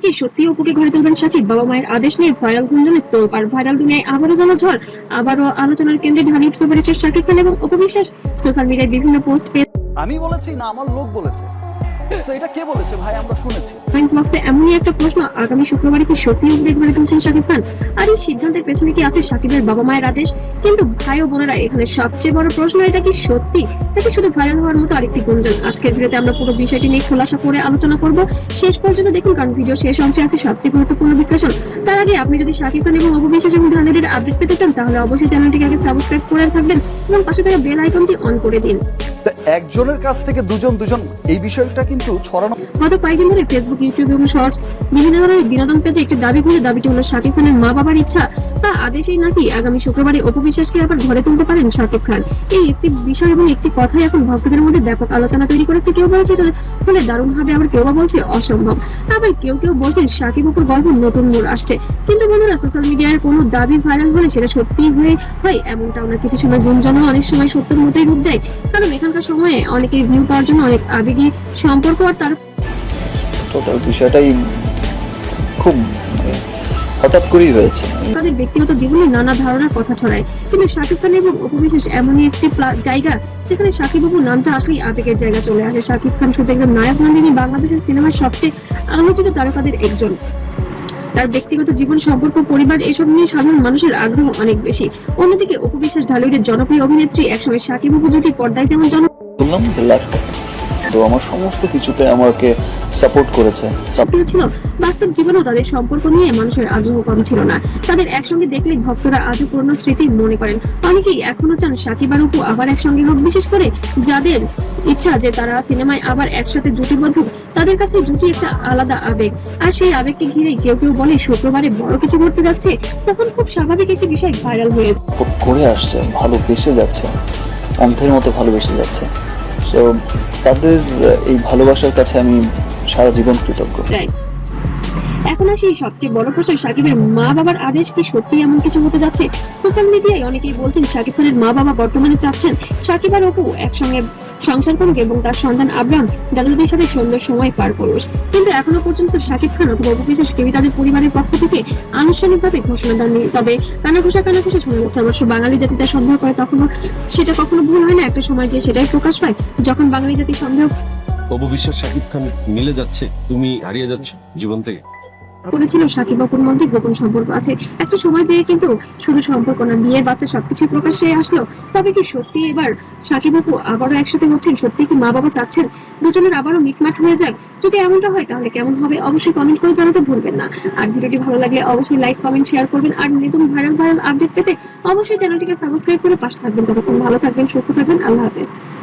কি সত্যি অপুকে ঘরে তুলবেন শাকিব? বাবা মায়ের আদেশ নিয়ে ভাইরাল গুঞ্জনে তোলপাড়। ভাইরাল দুনিয়ায় আবারও জনঝড়, আবারও আলোচনার কেন্দ্রে ঢালিউড সুপারস্টার শাকিব খান এবং অপু বিশ্বাস। সোশ্যাল মিডিয়ায় বিভিন্ন পোস্ট আমি বলেছি না আমার লোক বলেছে, তো এটা কে বলেছে ভাই? আমরা শুনেছি। কমেন্ট বক্সে এমনই একটা প্রশ্ন, আগামী শুক্রবারে কি সত্যি অপুকে ঘরে তুলছেন শাকিব খান? আর এই সিদ্ধান্তের পেছনে কি আছে শাকিবের বাবা মায়ের আদেশ? কিন্তু ভাই ও বোনেরা, এখানে সবচেয়ে বড় প্রশ্ন, এটা কি সত্যি নাকি শুধু ভাইরাল হওয়ার মতো আরেকটি গুঞ্জন? আজকের ভিডিওতে আমরা পুরো বিষয়টি নিয়ে খোলাসা করে আলোচনা করব। শেষ পর্যন্ত দেখুন, কারণ ভিডিও শেষ অংশে আছে সবচেয়ে গুরুত্বপূর্ণ বিশ্লেষণ। তার আগে আপনি যদি শাকিব খান এবং অপু বিশ্বাস এবং ঢালিউডের আপডেট পেতে চান, তাহলে অবশ্যই চ্যানেলটিকে আগে সাবস্ক্রাইব করে রাখবেন এবং পাশে থাকা বেল আইকনটি অন করে দিন। একজনের কাছ থেকে দুজন এই বিষয়টা কিন্তু ছড়ানো। গত কয়েকদিন ধরে ফেসবুক, ইউটিউব এবং শর্টস বিভিন্ন ধরনের বিনোদন পেজে একটি দাবি খুলে, দাবিটি হলো শাকিব খানের মা বাবার ইচ্ছা বা আদেশেই নাকি আগামী শুক্রবারে অপু বিশ্বাসকে আবার ঘরে তুলতে পারেন শাকিব খান। এই একটি বিষয় এবং একটি কথাই এখন ভক্তদের মধ্যে ব্যাপক আলোচনা তৈরি করেছে। কেউ বলছে এটা হলে দারুণ হবে, আবার কেউ বা বলছে অসম্ভব, আবার কেউ বলছেন শাকিব অপুর গল্প নতুন মোড় আসছে। কিন্তু বন্ধুরা, সোশ্যাল মিডিয়ায় কোনো দাবি ভাইরাল হলে সেটা সত্যি হয় এমনটাও না। কিছু সময় গুঞ্জনও অনেক সময় সত্যের মতোই রূপ দেয়, কারণ এখানকার সময়ে অনেকে ভিউ পাওয়ার জন্য অনেক আবেগী সম্পর্ক আর তার টোটাল বিষয়টাই খুব হঠাৎ করেই হয়েছে। তাদের ব্যক্তিগত জীবনে নানা ধারণার কথা ছড়ায়। কিন্তু শাকিব খান এবং অপু বিশ্বাস এমনই একটি জায়গা যেখানে শাকিব অপুর নামটা আসলেই আবেগের জায়গা চলে আসে। শাকিব খান শুধু একজন নায়ক নন, তিনি বাংলাদেশের সিনেমার সবচেয়ে আলোচিত তারকাদের একজন। তার ব্যক্তিগত জীবন, সম্পর্ক, পরিবার এসব নিয়ে সাধারণ মানুষের আগ্রহ অনেক বেশি। অন্যদিকে অপু বিশ্বাস ঢালিউডের জনপ্রিয় অভিনেত্রী, একসময় শাকিব অপু জুটি পর্দায় যেমন বললাম যে তো আমার সমস্ত কিছুতে আমাকে সাপোর্ট করেছে ছিল, বাস্তব জীবনেও তাদের সম্পর্ক নিয়ে মানুষের আগ্রহ কম ছিল না। তাদের একসঙ্গে দেখলে ভক্তরা আজও পুরনো স্মৃতি মনে করেন। অনেকেই এখনো চান শাকিব আর অপু আবার একসঙ্গে হোক, বিশেষ করে যাদের ইচ্ছা যে তারা সিনেমায় আবার একসাথে জুটিবদ্ধ। তাদের কাছে জুটি একটা আলাদা আবেগ, আর সেই আবেগকে ঘিরেই কেউ বলে শুক্রবারে বড় কিছু ঘটতে যাচ্ছে। তখন খুব স্বাভাবিক একটি বিষয় ভাইরাল হয়ে করে আসছে, ভালোবেসে যাচ্ছে, অন্ধের মতো ভালোবেসে যাচ্ছে। সো তাদের এই ভালোবাসার কাছে আমি সারা জীবন কৃতজ্ঞ। এখন আসি সবচেয়ে বড় প্রশ্ন, শাকিবের মা বাবার আদেশ কি সত্যি এমন কিছু হতে যাচ্ছে? সোশ্যাল মিডিয়ায় অনেকেই বলছেন শাকিব খানের মা বাবা বর্তমানে চাচ্ছেন শাকিব আর অপু একসঙ্গে সংসার করুক এবং তার সন্তান আব্রাহাম দাদাদের সাথে সুন্দর সময় পার করুক। কিন্তু এখনো পর্যন্ত শাকিব খান অথবা অপু বিশ্বাস কেউই তাদের পরিবারের পক্ষ থেকে আনুষ্ঠানিকভাবে ঘোষণা দেননি। তবে কানাঘুষা শোনা যাচ্ছে। অবশ্য বাঙালি জাতি যা সন্দেহ করে সেটা কখনো ভুল হয় না। একটা সময় যে সেটাই প্রকাশ পায়, যখন বাঙালি জাতি সন্দেহ অপু বিশ্বাস শাকিব খান মিলে যাচ্ছে, তুমি হারিয়ে যাচ্ছ জীবন থেকে করেছিল শাকিব অপুর মধ্যে গোপন সম্পর্ক আছে। একটা সময় যে কিন্তু শুধু সম্পর্ক না, বিয়ে বাচ্চা সবকিছু প্রকাশ্যে আসলো। তবে কি সত্যি এবার শাকিব অপু আবারও একসাথে হচ্ছেন? সত্যি কি মা বাবা চাচ্ছেন দুজনের আবারও মিটমাট হয়ে যাক? যদি এমনটা হয় তাহলে কেমন হবে অবশ্যই কমেন্ট করে জানাতে ভুলবেন না। আর ভিডিওটি ভালো লাগলে অবশ্যই লাইক, কমেন্ট, শেয়ার করবেন। আর নতুন ভাইরাল আপডেট পেতে অবশ্যই চ্যানেলটিকে সাবস্ক্রাইব করে পাশে থাকবেন। ততক্ষণ ভালো থাকবেন, সুস্থ থাকবেন। আল্লাহ হাফেজ।